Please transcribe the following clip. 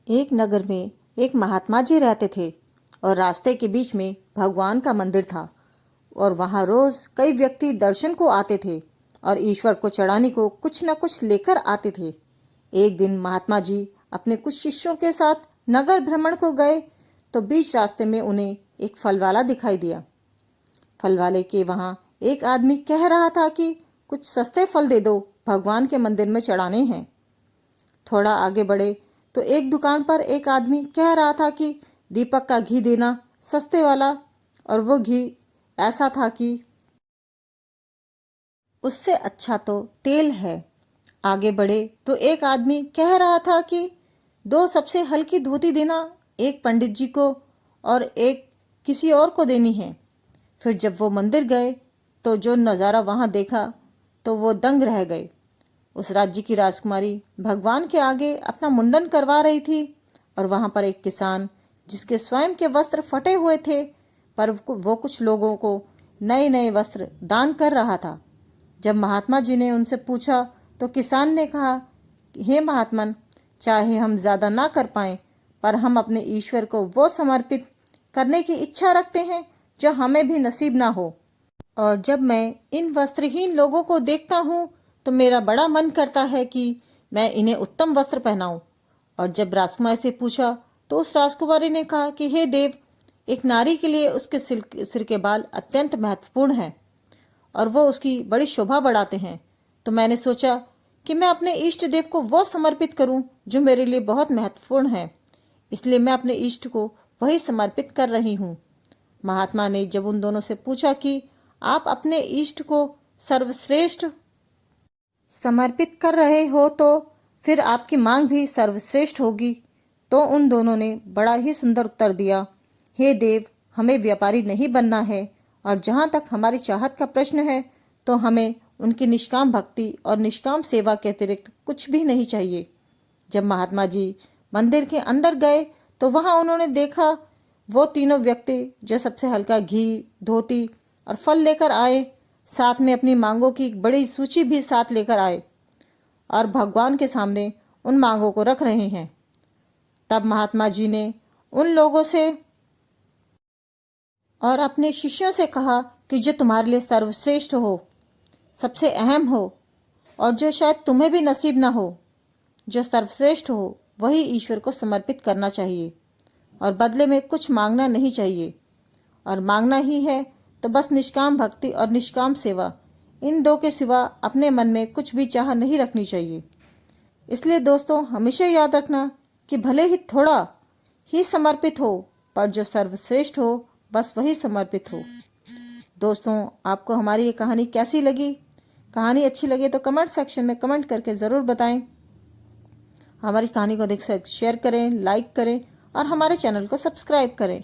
एक नगर में एक महात्मा जी रहते थे और रास्ते के बीच में भगवान का मंदिर था और वहां रोज कई व्यक्ति दर्शन को आते थे और ईश्वर को चढ़ाने को कुछ न कुछ लेकर आते थे। एक दिन महात्मा जी अपने कुछ शिष्यों के साथ नगर भ्रमण को गए तो बीच रास्ते में उन्हें एक फल वाला दिखाई दिया। फल वाले के वहां एक आदमी कह रहा था कि कुछ सस्ते फल दे दो, भगवान के मंदिर में चढ़ाने हैं। थोड़ा आगे बढ़े तो एक दुकान पर एक आदमी कह रहा था कि दीपक का घी देना, सस्ते वाला, और वो घी ऐसा था कि उससे अच्छा तो तेल है। आगे बढ़े तो एक आदमी कह रहा था कि दो सबसे हल्की धोती देना, एक पंडित जी को और एक किसी और को देनी है। फिर जब वो मंदिर गए तो जो नज़ारा वहां देखा तो वो दंग रह गए। उस राज्य की राजकुमारी भगवान के आगे अपना मुंडन करवा रही थी और वहां पर एक किसान जिसके स्वयं के वस्त्र फटे हुए थे पर वो कुछ लोगों को नए नए वस्त्र दान कर रहा था। जब महात्मा जी ने उनसे पूछा तो किसान ने कहा, हे महात्मन, चाहे हम ज्यादा ना कर पाए पर हम अपने ईश्वर को वो समर्पित करने की इच्छा रखते हैं जो हमें भी नसीब ना हो। और जब मैं इन वस्त्रहीन लोगों को देखता हूँ तो मेरा बड़ा मन करता है कि मैं इन्हें उत्तम वस्त्र पहनाऊं। और जब राजकुमारी से पूछा तो उस राजकुमारी ने कहा कि हे देव, एक नारी के लिए उसके सिर के बाल अत्यंत महत्वपूर्ण हैं और वो उसकी बड़ी शोभा बढ़ाते हैं। तो मैंने सोचा कि मैं अपने इष्ट देव को वो समर्पित करूं जो मेरे लिए बहुत महत्वपूर्ण है, इसलिए मैं अपने इष्ट को वही समर्पित कर रही हूँ। महात्मा ने जब उन दोनों से पूछा कि आप अपने इष्ट को सर्वश्रेष्ठ समर्पित कर रहे हो तो फिर आपकी मांग भी सर्वश्रेष्ठ होगी। तो उन दोनों ने बड़ा ही सुंदर उत्तर दिया, हे देव, हमें व्यापारी नहीं बनना है और जहाँ तक हमारी चाहत का प्रश्न है तो हमें उनकी निष्काम भक्ति और निष्काम सेवा के अतिरिक्त कुछ भी नहीं चाहिए। जब महात्मा जी मंदिर के अंदर गए तो वहां उन्होंने देखा वो तीनों व्यक्ति जो सबसे हल्का घी, धोती और फल लेकर आए, साथ में अपनी मांगों की एक बड़ी सूची भी साथ लेकर आए और भगवान के सामने उन मांगों को रख रहे हैं। तब महात्मा जी ने उन लोगों से और अपने शिष्यों से कहा कि जो तुम्हारे लिए सर्वश्रेष्ठ हो, सबसे अहम हो और जो शायद तुम्हें भी नसीब ना हो, जो सर्वश्रेष्ठ हो वही ईश्वर को समर्पित करना चाहिए और बदले में कुछ मांगना नहीं चाहिए। और मांगना ही है तो बस निष्काम भक्ति और निष्काम सेवा, इन दो के सिवा अपने मन में कुछ भी चाह नहीं रखनी चाहिए। इसलिए दोस्तों, हमेशा याद रखना कि भले ही थोड़ा ही समर्पित हो पर जो सर्वश्रेष्ठ हो बस वही समर्पित हो। दोस्तों, आपको हमारी ये कहानी कैसी लगी? कहानी अच्छी लगे तो कमेंट सेक्शन में कमेंट करके ज़रूर बताएं। हमारी कहानी को अधिक से अधिक शेयर करें, लाइक करें और हमारे चैनल को सब्सक्राइब करें।